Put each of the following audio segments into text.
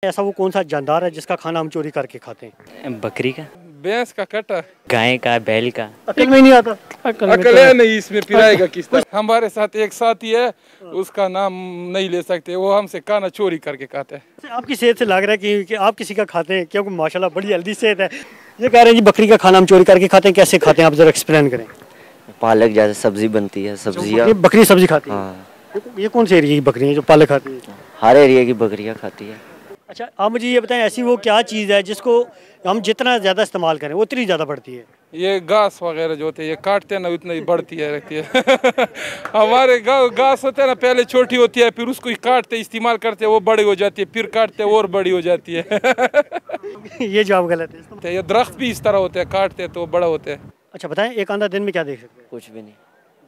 ऐसा वो कौन सा जानदार है जिसका खाना हम चोरी करके खाते हैं? बकरी का, भैंस का कटा, गाय का, बैल का। अकल में नहीं आता। अकल है नहीं, इसमें पिराएगा किस तरह। हमारे साथ एक साथी है, उसका नाम नहीं ले सकते, वो हमसे खाना चोरी करके खाते हैं। आपकी सेहत से लग रहा है कि आप किसी का खाते हैं, क्योंकि माशाल्लाह बड़ी हेल्दी सेहत है। ये कह रहे हैं जी बकरी का खाना हम चोरी करके खाते हैं, कैसे खाते हैं आप जरा एक्सप्लेन करें। पालक जैसे सब्जी बनती है, सब्जियाँ। बकरी सब्जी खाती है? हाँ। ये कौन से एरिया की बकरी है जो पालक खाती है? हर एरिया की बकरियाँ खाती है। अच्छा, आप मुझे ये बताएं, ऐसी वो क्या चीज़ है जिसको हम जितना ज़्यादा इस्तेमाल करें उतनी ज़्यादा बढ़ती है? ये घास वगैरह जो होते हैं, ये काटते हैं ना उतना ही बढ़ती है रहती है। हमारे गाँव घास होते हैं ना, पहले छोटी होती है, फिर उसको काटते इस्तेमाल करते हैं, वो बड़ी हो जाती है, फिर काटते हैं और बड़ी हो जाती है। ये जवाब गलत है। ये दरख्त भी इस तरह होते हैं, काटते हैं तो बड़ा होते हैं। अच्छा बताएं, एक आंधा दिन में क्या देख सकते हैं? कुछ भी नहीं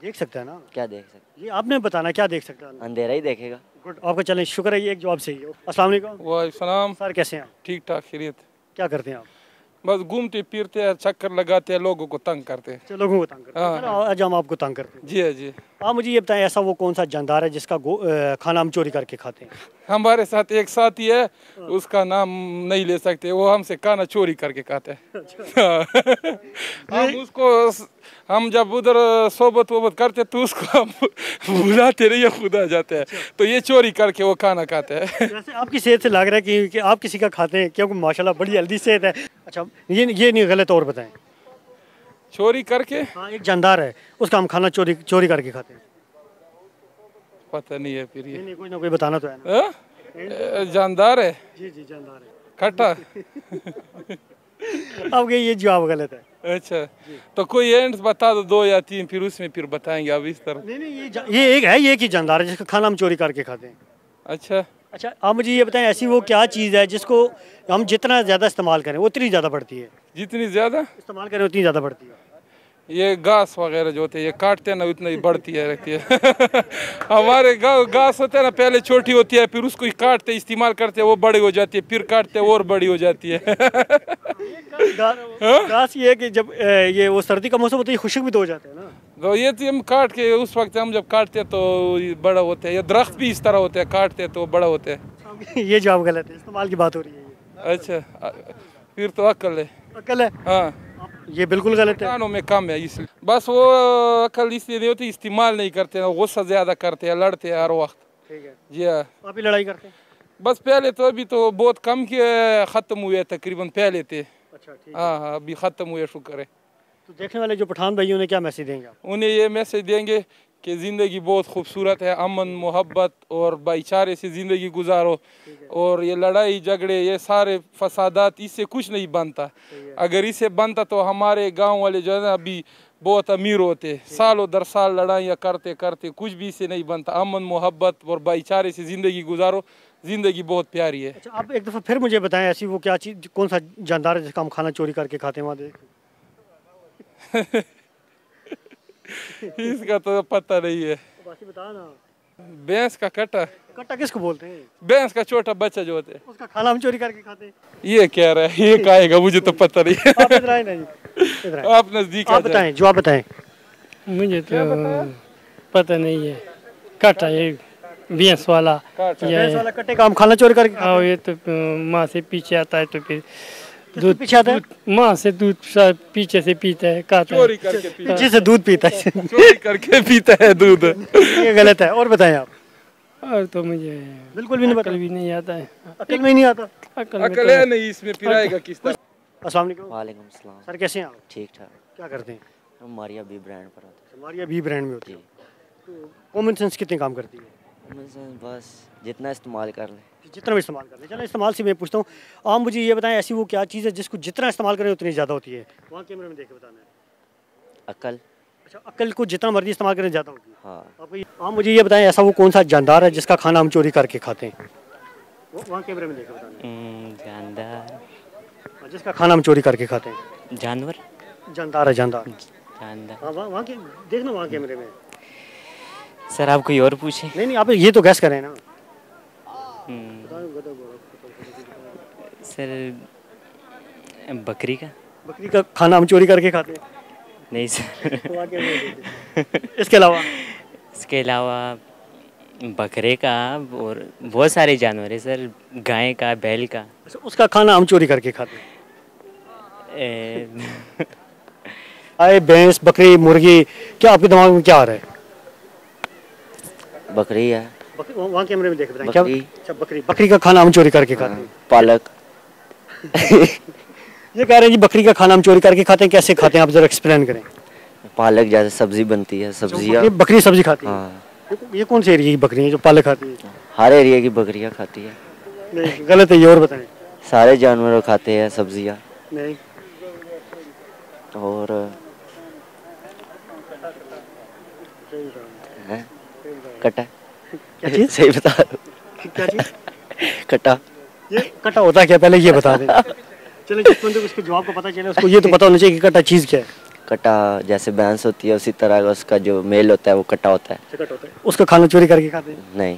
देख सकता है ना? क्या देख सकते, ये आपने बताना क्या देख सकता है। अंधेरा ही देखेगा। गुड, आपका चलें, शुक्र है, ये एक जवाब सही है। अस्सलाम वालेकुम। वालेकुम सर कैसे हैं आप? ठीक ठाक खैरियत। क्या करते हैं आप? बस घूमते फिरते हैं, चक्कर लगाते हैं, लोगों को तंग करते हैं। चलो लोगों को तंग करते हैं। हाँ। चलो, आज हम आपको तंग करते हैं। जी है जी। आप मुझे ये बताएं, ऐसा वो कौन सा जानदार है जिसका खाना हम चोरी करके खाते हैं? हमारे साथ एक साथी है, उसका नाम नहीं ले सकते, वो हमसे खाना चोरी करके खाते हैं। हम जब उधर सोबत वोबत करते तो उसको हम बुलाते नहीं, खुद आ जाते हैं, तो ये चोरी करके वो खाना खाते हैं। वैसे आपकी सेहत से लग रहा है कि आप किसी का खाते हैं, क्योंकि माशाल्लाह बड़ी हेल्दी सेहत है। अच्छा, ये नहीं गलत, और बताएं। चोरी करके? हाँ, एक जानदार है, उसका हम खाना चोरी करके खाते हैं। पता नहीं है फिर ये। नहीं, कोई ना कोई बताना तो है ना। जानदार है? जी जी, जानदार है। कटा। अब ये जवाब गलत है। अच्छा, तो कोई एंड बता दो, 2 या 3, फिर उसमें फिर बताएंगे अब इस तरह। नहीं, ये एक है, ये एक ही जानदार है जिसका खाना हम चोरी करके खाते हैं। अच्छा अच्छा, आप मुझे ये बताएं, ऐसी वो क्या चीज़ है जिसको हम जितना ज़्यादा इस्तेमाल करें उतनी ज़्यादा बढ़ती है? जितनी ज्यादा इस्तेमाल करें उतनी ज़्यादा बढ़ती है। ये घास वगैरह जो होते हैं, ये काटते हैं ना उतना ही बढ़ती है रहती है। हमारे गाँव घास होते हैं ना, पहले छोटी होती है, फिर उसको काटते इस्तेमाल करते हैं, वो बड़ी हो जाती है, फिर काटते हैं और बड़ी हो जाती है। घास ये है कि जब ये वो सर्दी का मौसम होता है, खुशक भी तो हो जाते हैं ना। तो ये तो हम काट के उस वक्त हम जब काटते हैं तो ये बड़ा होते हैं। ये दरख्त भी इस तरह होते हैं, काटते हैं तो बड़ा होते हैं। ये जवाब गलत है, इस्तेमाल की बात हो रही है। अच्छा, फिर तो अक्ल है। अकल है? हाँ, ये बिल्कुल गलत है। कानों में कम है, इसलिए बस वो अकल इसलिए नहीं होती, इस्तेमाल नहीं करते हैं, गुस्सा ज्यादा करते हैं, लड़ते हैं हर वक्त। ठीक है, जी हाँ। आप भी लड़ाई करते हैं? बस पहले तो, अभी तो बहुत कम के ख़त्म हुए, तकरीबन पहले थे। अच्छा, ठीक है। हाँ हाँ, अभी ख़त्म हुए, शुक्र है। तो देखने वाले जो पठान भाई उन्हें क्या मैसेज देंगे आप? उन्हें ये मैसेज देंगे कि ज़िंदगी बहुत खूबसूरत है, अमन मोहब्बत और भाईचारे से ज़िंदगी गुजारो, और ये लड़ाई झगड़े, ये सारे फसादात, इससे कुछ नहीं बनता। अगर इससे बनता तो हमारे गांव वाले जो है ना अभी बहुत अमीर होते। सालों दर साल लड़ाइयाँ करते करते कुछ भी इससे नहीं बनता। अमन मोहब्बत और भाईचारे से ज़िंदगी गुजारो, ज़िंदगी बहुत प्यारी है। अच्छा, आप एक दफ़ा फिर मुझे बताएं, ऐसी वो क्या चीज़, कौन सा जानदार है जिसका हम खाना चोरी करके खाते हैं? वहाँ देख। इसका तो पता नहीं है। बता ना। भैंस का कटा। कट्टा किसको बोलते हैं? भैंस का छोटा बच्चा जो होता है, उसका खाना हम चोरी करके खाते हैं। ये कह रहा है, ये कहेगा, मुझे तो पता नहीं है। आप इधर आए ना जी, इधर आए। आप नजदीक आप बताएं, जवाब बताएं। मुझे तो पता नहीं है। कटा, ये भैंस वाला, भैंस वाला कट्टे का हम खाना चोरी करके खाते हैं। ये तो माँ से पीछे आता है, तो फिर दूध पीछे आता है? माँ से दूध पीछे से पीता है, खाता है। चोरी करके पीता पीछे से दूध पीता है। चोरी करके पीता है दूध। ये गलत है, और बताएं आप। और तो मुझे बिल्कुल भी नहीं अकल भी नहीं आता है। अकल में ही नहीं आता। अकल है नहीं, इसमें पिराएगा किस तरह। अस्सलाम वालेकुम। वालेकुम सलाम। सर कैसे हैं आप? ठीक ठाक। क्या करते हैं? हम मारिया बी ब्रांड पर आते हमारी अभी ब्रांड में होती है। जी। तो कॉमन सेंस कितने काम करती है? हैं, बस जितना इस्तेमाल कर ले। जितना भी इस्तेमाल कर ले। चलो, इस्तेमाल से मैं पूछता हूँ, आप मुझे ये बताएं, ऐसी वो क्या चीज़ है जिसको जितना इस्तेमाल करें उतनी ज़्यादा होती है? वहाँ कैमरे में देख के बताना है। अकल। अच्छा, अकल को जितना मर्जी इस्तेमाल करें ज़्यादा होगी। हाँ। आप मुझे ये बताएं, ऐसा वो कौन सा जानदार है जिसका खाना हम चोरी करके खाते हैं? वहाँ कैमरे में देख के बताना है। जानदार, जिसका खाना हम चोरी करके खाते हैं। जानवर। जानदार है, जानदार। जानदार। हाँ, वहाँ के देखना, वहाँ कैमरे में। सर आप कोई और पूछे। नहीं, आप ये तो गैस करें ना। सर बकरी का। बकरी का खाना हम चोरी करके खाते हैं? नहीं सर। इसके अलावा? इसके अलावा बकरे का और बहुत सारे जानवर है सर, गाय का, बैल का। अच्छा, उसका खाना हम चोरी करके खाते हैं। ए, गाय, भैंस, बकरी, मुर्गी, क्या आपके दिमाग में क्या आ रहा है? बकरी है। वहाँ कैमरे में देख बताएं क्या? बकरी। अच्छा, बकरी। बकरी का खाना हम चोरी करके खाते हैं। पालक। ये कह रहे हैं जी बकरी का खाना हम चोरी करके खाते हैं, कैसे खाते हैं आप जरा एक्सप्लेन करें। पालक जैसे सब्जी बनती है, सब्जियाँ। बकरी सब्जी खाती है। हाँ, ये कौन से एरिया की बकरी है जो पालक खाती है? हर एरिया की बकरियाँ खाती है। नहीं, गलत है, ये और बताएं। सारे जानवर खाते हैं सब्जियाँ। नहीं, और हैं? कटा। क्या चीज़? सही बता रहा हूँ। क्या चीज़? कटा। ये कटा होता क्या, पहले ये बता दें। चलिए, जिस बंदे को इसके जवाब को पता चले उसको ये तो पता होना चाहिए कि कटा चीज़ क्या है। कटा जैसे भैंस होती है उसी तरह का उसका जो मेल होता है वो कटा होता है। कटा होता है, उसका खाना चोरी करके खाते हैं। नहीं।